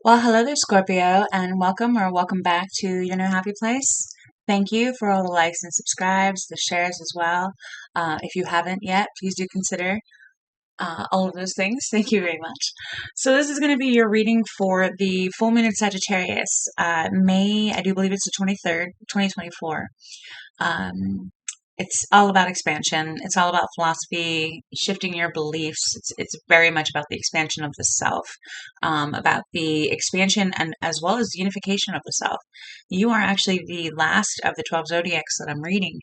Well, hello there, Scorpio, and welcome back to your new happy place. Thank you for all the likes and subscribes, the shares as well. If you haven't yet, please do consider all of those things. Thank you very much. So this is going to be your reading for the full moon in Sagittarius, May, I do believe it's the 23rd, 2024. It's all about expansion. It's all about philosophy, shifting your beliefs. It's very much about the expansion of the self, about the expansion and as well as unification of the self. You are actually the last of the 12 zodiacs that I'm reading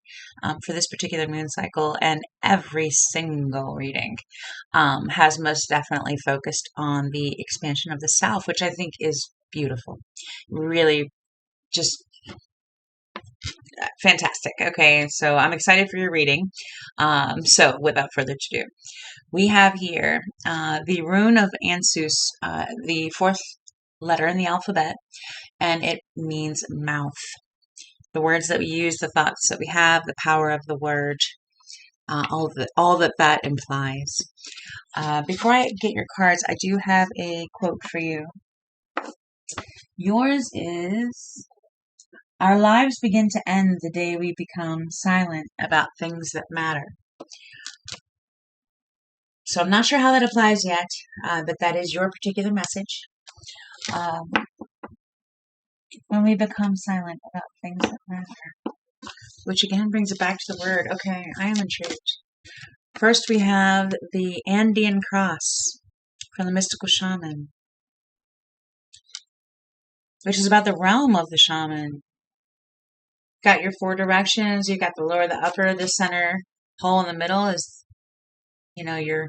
for this particular moon cycle, and every single reading has most definitely focused on the expansion of the self, which I think is beautiful. Really, just fantastic. Okay, so I'm excited for your reading. So without further ado, we have here the rune of Ansus, the fourth letter in the alphabet, and it means mouth. The words that we use, the thoughts that we have, the power of the word, all that implies. Before I get your cards, I do have a quote for you. Yours is: our lives begin to end the day we become silent about things that matter. So I'm not sure how that applies yet, but that is your particular message. When we become silent about things that matter. Which again brings it back to the word. Okay, I am intrigued. First we have the Andean cross from the mystical shaman, which is about the realm of the shaman. Got your four directions. You got the lower, the upper, the center. Hole in the middle is, your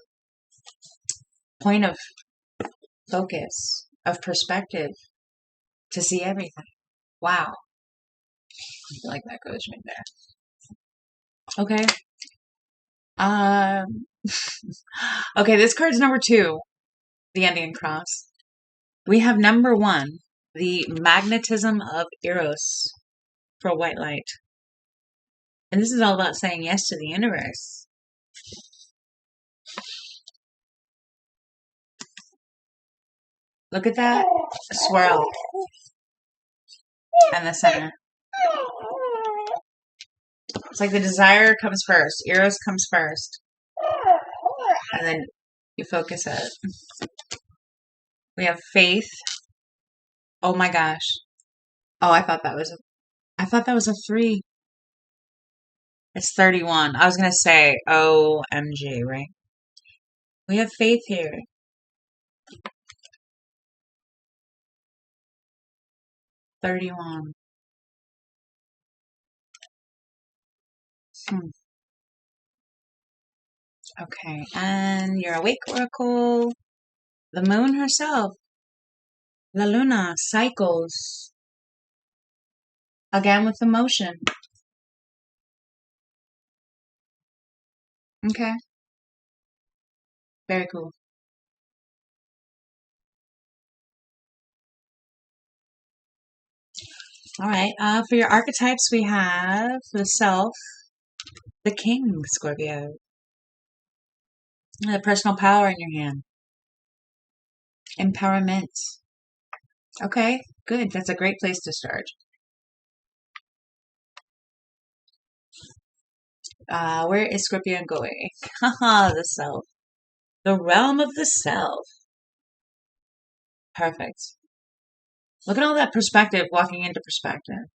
point of focus, of perspective to see everything. Wow. I feel like that goes right there. Okay. Okay, this card's number 2, the Andean cross. We have number 1, the magnetism of Eros for white light. And this is all about saying yes to the universe. Look at that swirl and the center. It's like the desire comes first. Eros comes first. And then you focus it. We have faith. Oh my gosh. Oh, I thought that was a 3. It's 31. I was going to say OMG, right? We have faith here. $31. Okay, and your awake oracle, the moon herself, La Luna, cycles. Again with the motion. Okay. Very cool. All right. For your archetypes, we have the self, the king, Scorpio. The personal power in your hand. Empowerment. Okay, good. That's a great place to start. Where is Scorpio going? Haha, the self. The realm of the self. Perfect. Look at all that perspective walking into perspective.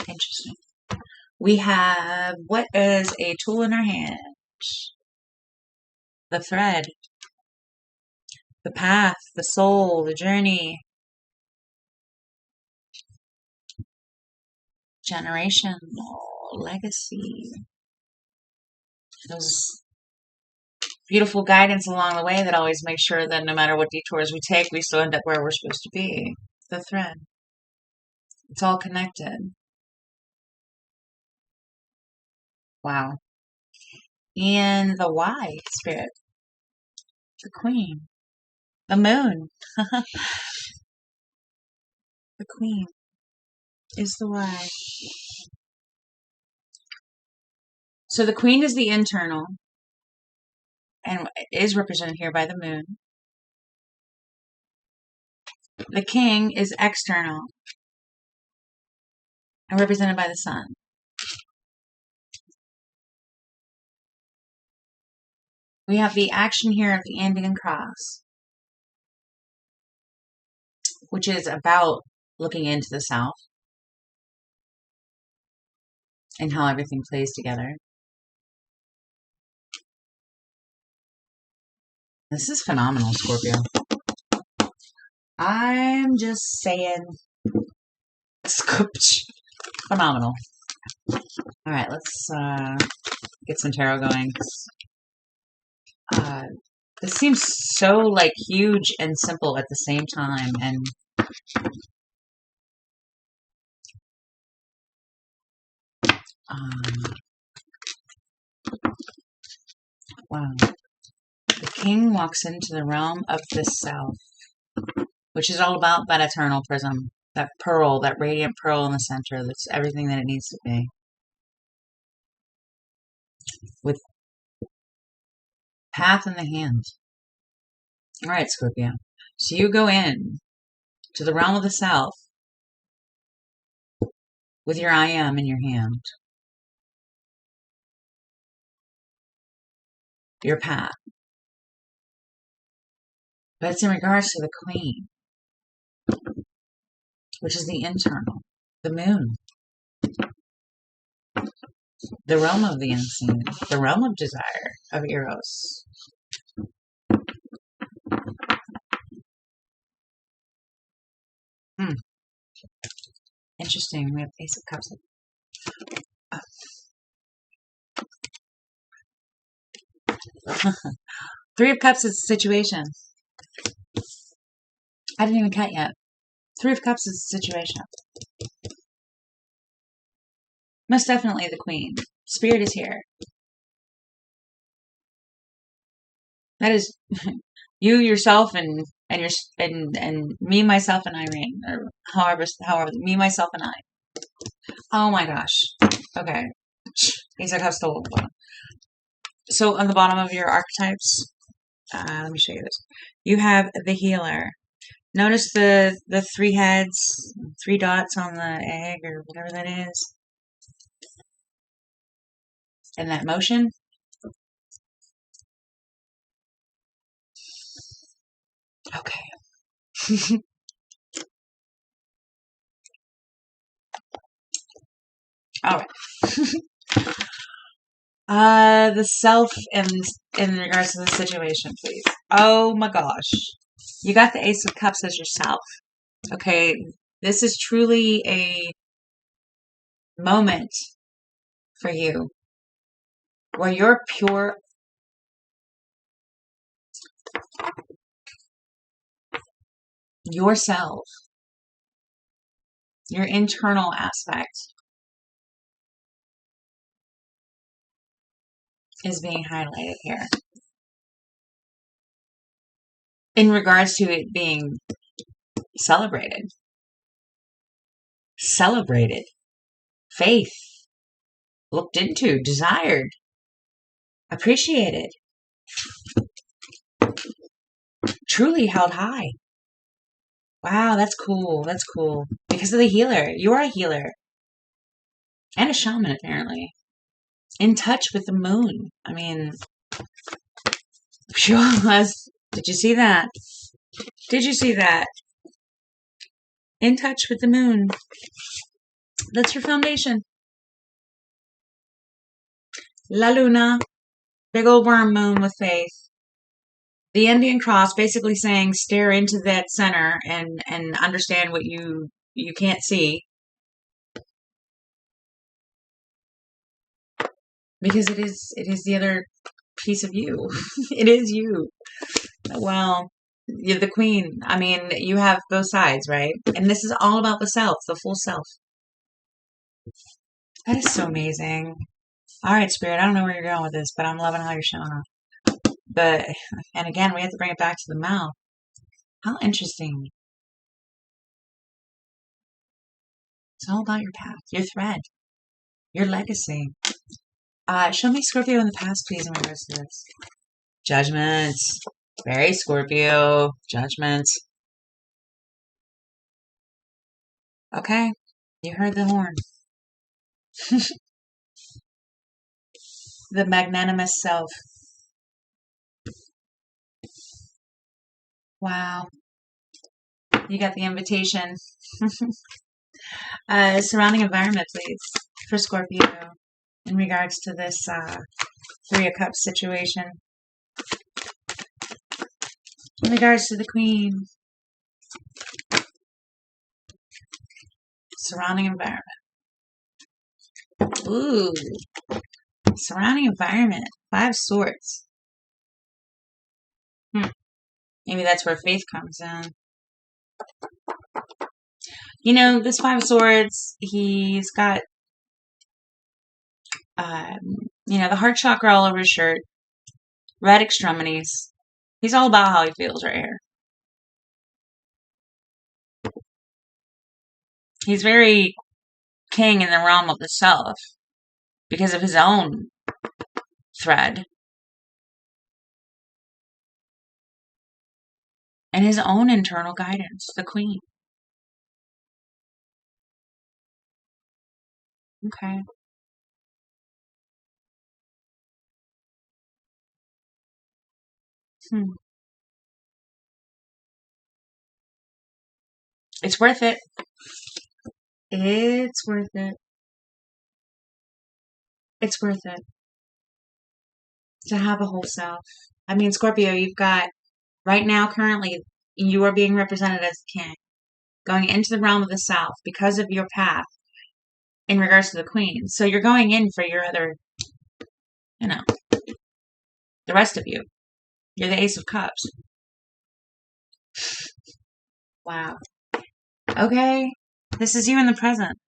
Interesting. We have, what is a tool in our hand? The thread. The path, the soul, the journey. Generational legacy. Those beautiful guidance along the way that always makes sure that no matter what detours we take, we still end up where we're supposed to be. The thread. It's all connected. Wow. And the why spirit. The queen. The moon. The queen is the why. So the queen is the internal. and it is represented here by the moon. The king is external and represented by the sun. We have the action here of the Andean cross, which is about looking into the self and how everything plays together. This is phenomenal, Scorpio. I'm just saying, phenomenal. All right, let's get some tarot going. This seems so like huge and simple at the same time, and wow. The king walks into the realm of the self, which is all about that eternal prism, that pearl, that radiant pearl in the center. That's everything that it needs to be. With path in the hand. All right, Scorpio. So you go in to the realm of the self with your I am in your hand. Your path. But it's in regards to the queen, which is the internal, the moon, the realm of the unseen, the realm of desire, of Eros. Interesting. We have Ace of Cups. Three of Cups is a situation. I didn't even cut yet. Three of Cups is a situation. Most definitely the queen. Spirit is here. That is you, yourself, and me, myself, and Irene, or however, me, myself, and I. Oh my gosh. Okay. Ace of Cups still. So on the bottom of your archetypes, let me show you this. You have the healer. Notice the three heads, three dots on the egg or whatever that is. And that motion. Okay. All right. The self in regards to the situation, please. Oh my gosh. You got the Ace of Cups as yourself. Okay. This is truly a moment for you where you're pure yourself, your internal aspect is being highlighted here. In regards to it being celebrated. Celebrated. Faith. Looked into. Desired. Appreciated. Truly held high. Wow, that's cool. That's cool. Because of the healer. You are a healer. And a shaman, apparently. In touch with the moon. I mean, did you see that? Did you see that? In touch with the moon. That's your foundation. La Luna. Big old worm moon with faith. The Indian cross basically saying stare into that center and understand what you can't see. Because it is the other piece of you. It is you. Well, you're the queen. I mean, you have both sides, right? And this is all about the self, the full self. That is so amazing. All right, Spirit, I don't know where you're going with this, but I'm loving how you're showing up. But, and again, we have to bring it back to the mouth. How interesting. It's all about your path, your thread, your legacy. Show me Scorpio in the past, please, in regards to this. Judgment. Very Scorpio. Judgment. Okay. You heard the horn. The magnanimous self. Wow. You got the invitation. Surrounding environment, please, for Scorpio in regards to this Three of Cups situation. In regards to the Queen. Surrounding environment. Ooh. Surrounding environment. 5 Swords. Maybe that's where faith comes in. You know, this 5 Swords, he's got, the heart chakra all over his shirt. Red extremities. He's all about how he feels right here. He's very king in the realm of the self because of his own thread and his own internal guidance, the Queen. Okay. It's worth it. It's worth it. It's worth it to have a whole self. I mean, Scorpio, you've got, right now, currently, you are being represented as a king, going into the realm of the South because of your path in regards to the Queen. So you're going in for your other, the rest of you. You're the Ace of Cups. Wow. Okay. This is you in the present.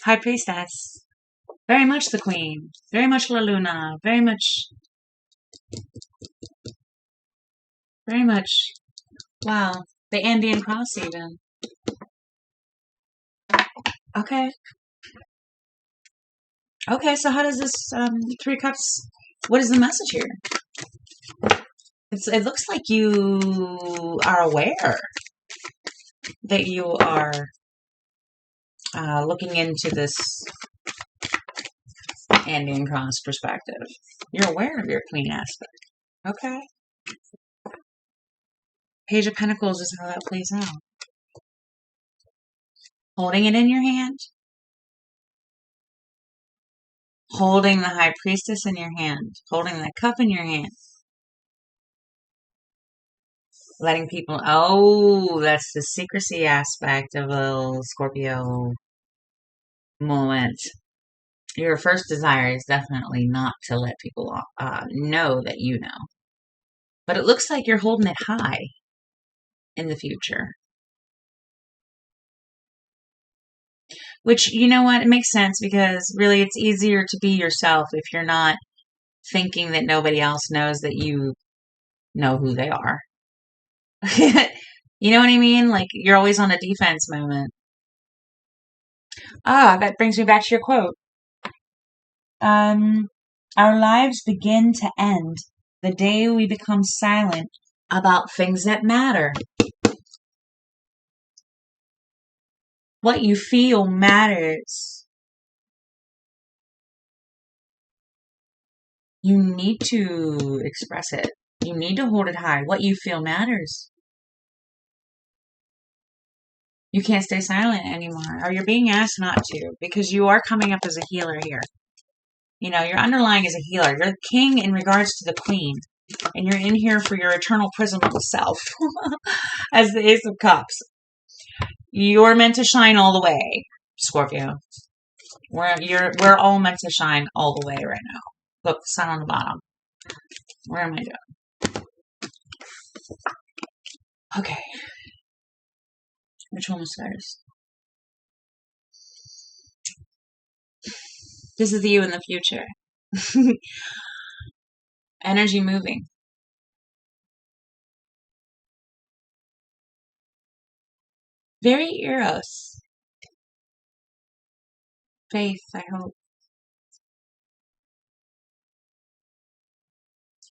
High Priestess. Very much the Queen. Very much La Luna. Very much, wow. The Andean Cross even. Okay. Okay, so how does this Three Cups, what is the message here? It looks like you are aware that you are looking into this Andean Cross perspective. You're aware of your Queen aspect. Okay. Page of Pentacles is how that plays out. Holding it in your hand. Holding the High Priestess in your hand. Holding the cup in your hand. Letting people, that's the secrecy aspect of a Scorpio moment. Your first desire is definitely not to let people know that you know. But it looks like you're holding it high in the future. Which, you know what, it makes sense because really it's easier to be yourself if you're not thinking that nobody else knows that you know who they are. You know what I mean? Like, you're always on a defense moment. That brings me back to your quote. Our lives begin to end the day we become silent about things that matter. What you feel matters. You need to express it. You need to hold it high. What you feel matters. You can't stay silent anymore, or you're being asked not to, because you are coming up as a healer here. You know, you're underlying as a healer. You're the king in regards to the Queen, and you're in here for your eternal prism of the self as the Ace of Cups. You're meant to shine all the way, Scorpio. We're all meant to shine all the way right now. Look, the sun on the bottom. Where am I doing? Okay. Which one was first? This is you in the future. Energy moving. Very Eros. Faith, I hope.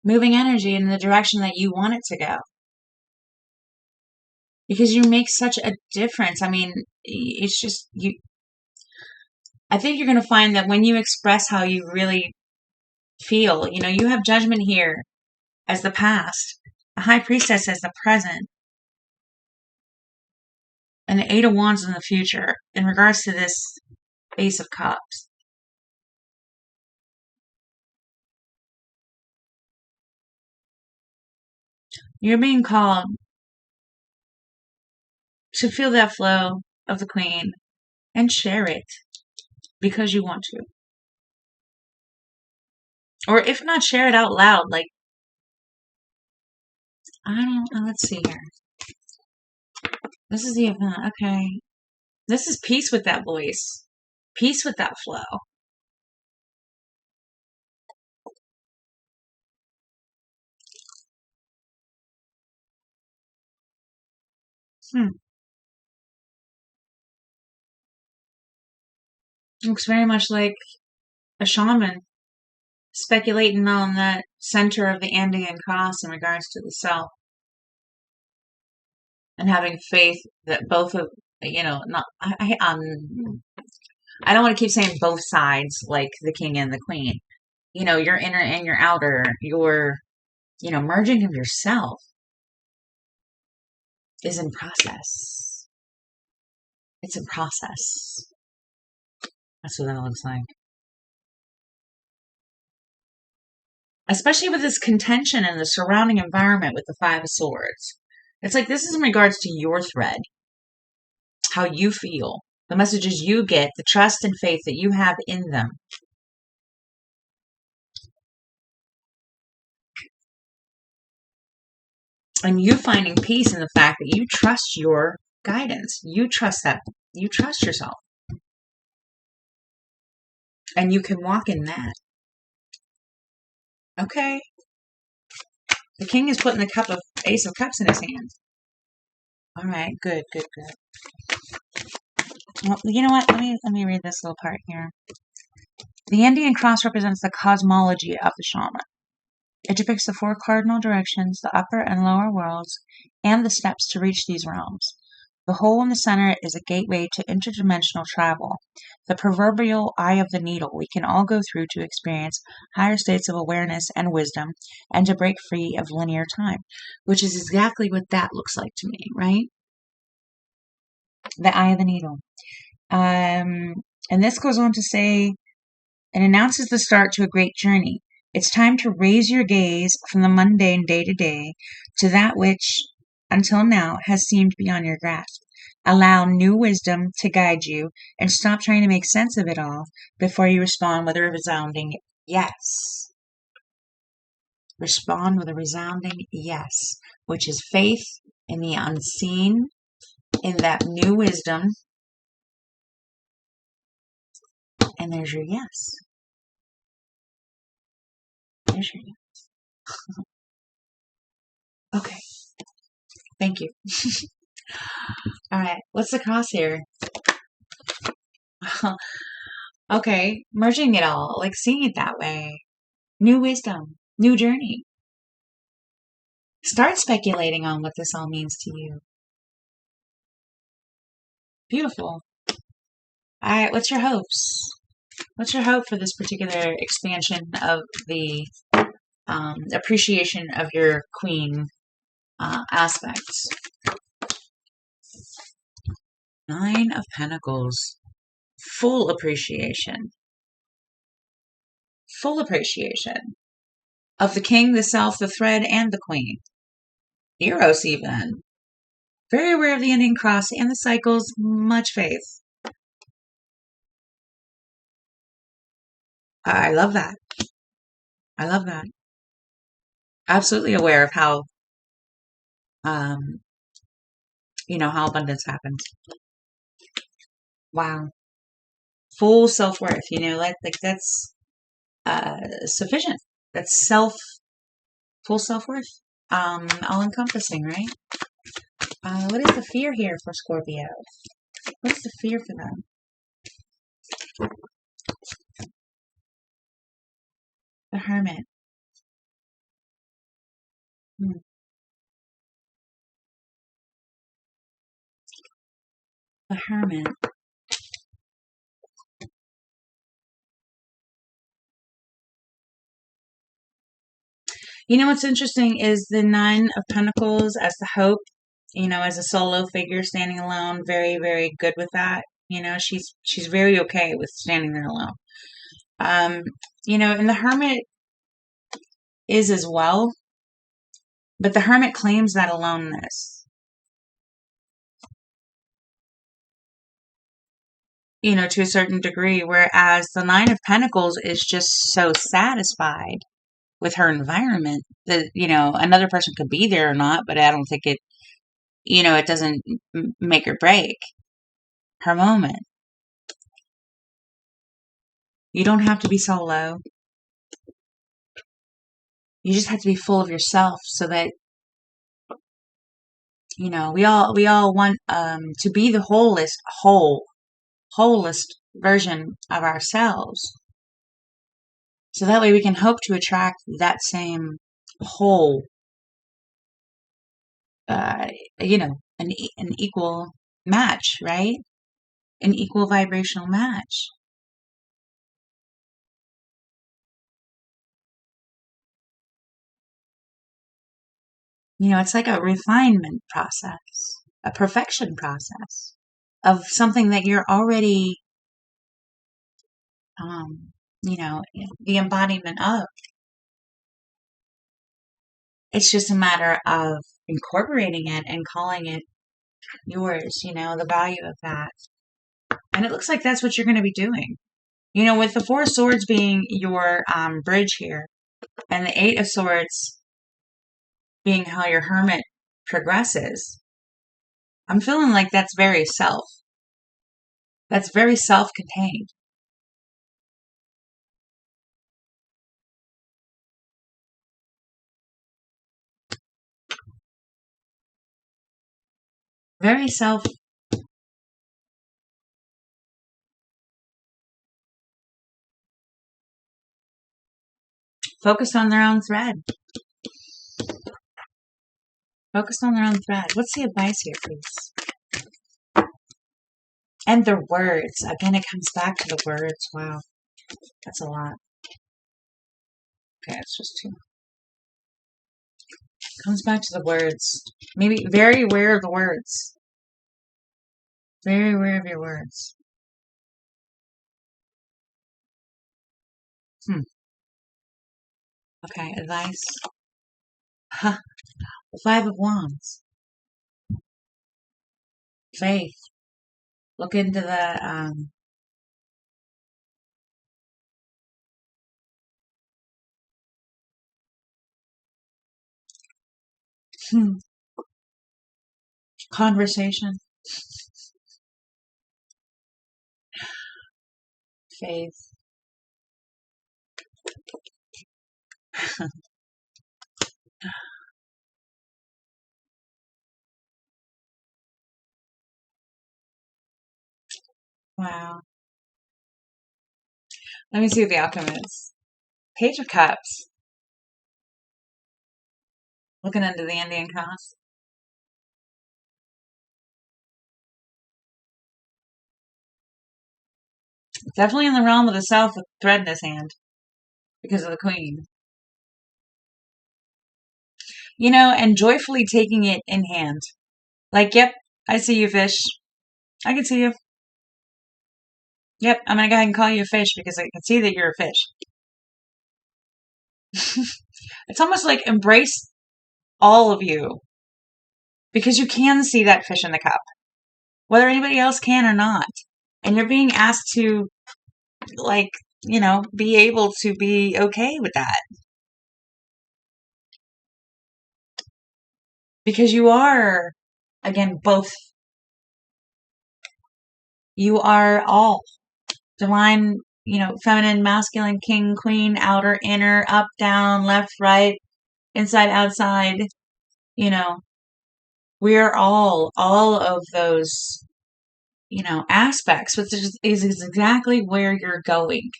moving energy in the direction that you want it to go. Because you make such a difference. I mean, it's just you. I think you're going to find that when you express how you really feel, you have Judgment here as the past, a High Priestess as the present, and the Eight of Wands in the future in regards to this Ace of Cups. You're being called to feel that flow of the Queen and share it because you want to. Or if not, share it out loud. Like, let's see here. This is the event. Okay. This is peace with that voice. Peace with that flow. Looks very much like a shaman speculating on that center of the Andean cross in regards to the self. And having faith that both of, not, I don't want to keep saying both sides like the king and the queen. Your inner and your outer, your, merging of yourself is in process. It's in process. That's what that looks like. Especially with this contention and the surrounding environment with the Five of Swords. It's like this is in regards to your thread, how you feel, the messages you get, the trust and faith that you have in them. And you finding peace in the fact that you trust your guidance. You trust yourself. And you can walk in that. Okay. The king is putting the Ace of Cups in his hand. All right, good. Well, you know what? Let me read this little part here. The Andean cross represents the cosmology of the shaman. It depicts the four cardinal directions, the upper and lower worlds, and the steps to reach these realms. The hole in the center is a gateway to interdimensional travel, the proverbial eye of the needle we can all go through to experience higher states of awareness and wisdom, and to break free of linear time, which is exactly what that looks like to me, right? The eye of the needle. And this goes on to say, it announces the start to a great journey. It's time to raise your gaze from the mundane day to day to that which, until now, has seemed beyond your grasp. Allow new wisdom to guide you and stop trying to make sense of it all before you respond with a resounding yes. Respond with a resounding yes, which is faith in the unseen, in that new wisdom. And there's your yes. There's your yes. Okay. Thank you. All right. What's the cross here? Okay. Merging it all. Like seeing it that way. New wisdom. New journey. Start speculating on what this all means to you. Beautiful. All right. What's your hopes? What's your hope for this particular expansion of the appreciation of your queen aspects? Nine of Pentacles. Full appreciation. Full appreciation of the king, the self, the thread, and the queen. Eros even. Very aware of the ending cross and the cycles. Much faith. I love that. I love that. Absolutely aware of how, how abundance happens. Wow. Full self-worth, like that's sufficient. That's full self-worth. All-encompassing, right? What is the fear here for Scorpio? What is the fear for them? The Hermit. Hmm. The Hermit. You know what's interesting is the Nine of Pentacles as the hope, as a solo figure standing alone, very, very good with that. She's very okay with standing there alone. Um, and the Hermit is as well, but the Hermit claims that aloneness, to a certain degree, whereas the Nine of Pentacles is just so satisfied with her environment that, another person could be there or not, but I don't think it doesn't make or break her moment. You don't have to be solo. You just have to be full of yourself so that, we all want to be the wholest version of ourselves. So that way we can hope to attract that same whole, uh, an equal match, right? An equal vibrational match. It's like a refinement process, a perfection process of something that you're already, um, the embodiment of. It's just a matter of incorporating it and calling it yours, the value of that. And it looks like that's what you're going to be doing. With the Four of Swords being your bridge here, and the Eight of Swords being how your Hermit progresses, I'm feeling like that's very self. That's very self-contained. Very self. Focused on their own thread. Focused on their own thread. What's the advice here, please? And their words. Again, it comes back to the words. Wow. That's a lot. Okay, it's just two. Comes back to the words. Maybe very aware of the words. Very aware of your words. Okay, advice. Huh. The Five of Wands. Faith. Look into the conversation. Faith. Wow. Let me see what the outcome is. Page of Cups. Looking into the Indian cross. Definitely in the realm of the South with thread in his hand because of the Queen. And joyfully taking it in hand. Like, yep, I see you, fish. I can see you. Yep, I'm going to go ahead and call you a fish because I can see that you're a fish. It's almost like embrace all of you because you can see that fish in the cup, whether anybody else can or not. And you're being asked to, like, be able to be okay with that. Because you are, again, both. You are all divine, feminine, masculine, king, queen, outer, inner, up, down, left, right, inside, outside. We are all of those, aspects, which is exactly where you're going.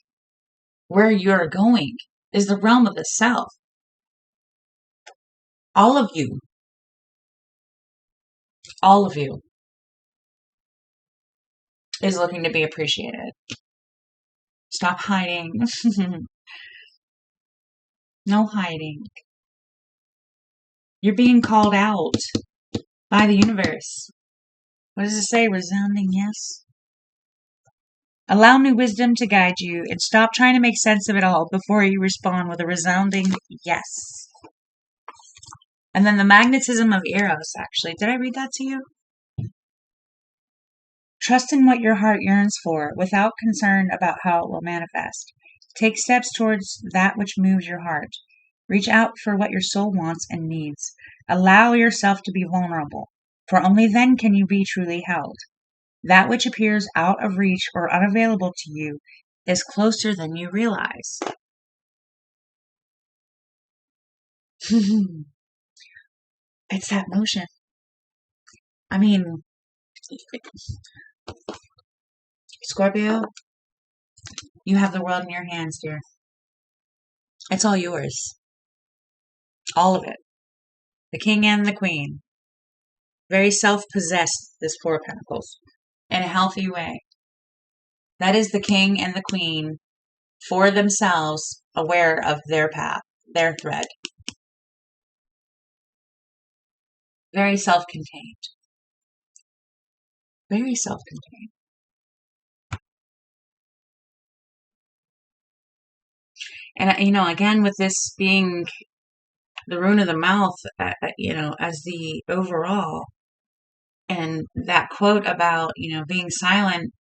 Where you're going is the realm of the self. All of you, all of you is looking to be appreciated. Stop hiding. No hiding. You're being called out by the universe. What does it say? Resounding yes. Allow new wisdom to guide you and stop trying to make sense of it all before you respond with a resounding yes. And then the magnetism of Eros, actually. Did I read that to you? Trust in what your heart yearns for without concern about how it will manifest. Take steps towards that which moves your heart. Reach out for what your soul wants and needs. Allow yourself to be vulnerable, for only then can you be truly held. That which appears out of reach or unavailable to you is closer than you realize. It's that motion. I mean, Scorpio, you have the world in your hands, dear. It's all yours. All of it. The king and the queen. Very self-possessed, this Four of Pentacles. In a healthy way. That is the king and the queen for themselves, aware of their path, their thread. Very self-contained. Very self-contained. And, again, with this being the rune of the mouth, as the overall, and that quote about, being silent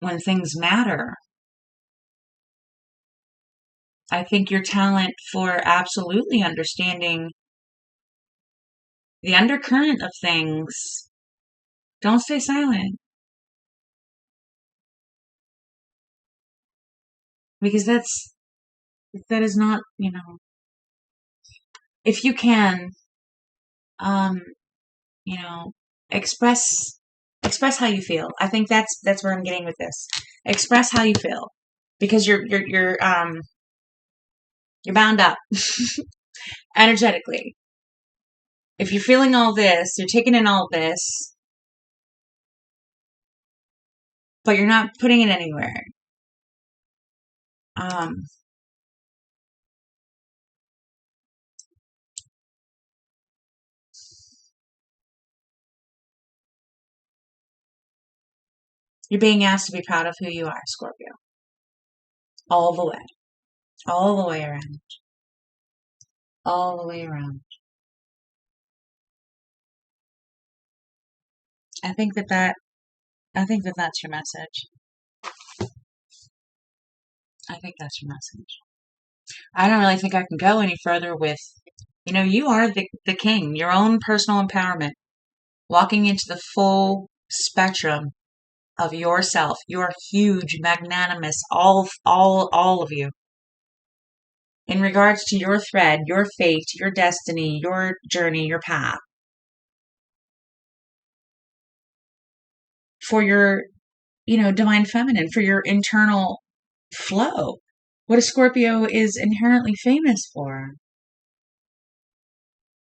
when things matter. I think your talent for absolutely understanding the undercurrent of things. Don't stay silent. Because that is not, if you can, express how you feel. I think that's where I'm getting with this. Express how you feel. Because you're bound up energetically. If you're feeling all this, you're taking in all this, but you're not putting it anywhere. You're being asked to be proud of who you are, Scorpio. All the way. All the way around. All the way around. I think that's your message. I think that's your message. I don't really think I can go any further with, you are the king, your own personal empowerment, walking into the full spectrum of yourself. You're huge, magnanimous, all of you. In regards to your thread, your fate, your destiny, your journey, your path. For your, divine feminine, for your internal flow. What a Scorpio is inherently famous for.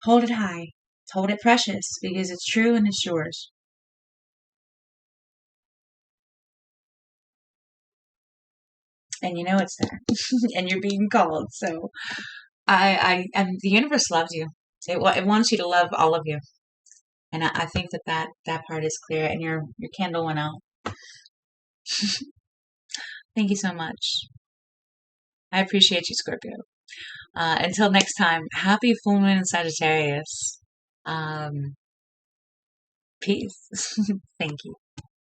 Hold it high. Hold it precious because it's true and it's yours. And you know it's there. And you're being called. So and the universe loves you. It wants you to love all of you. And I think that part is clear. And your candle went out. Thank you so much. I appreciate you, Scorpio. Until next time, happy full moon in Sagittarius. Peace. Thank you.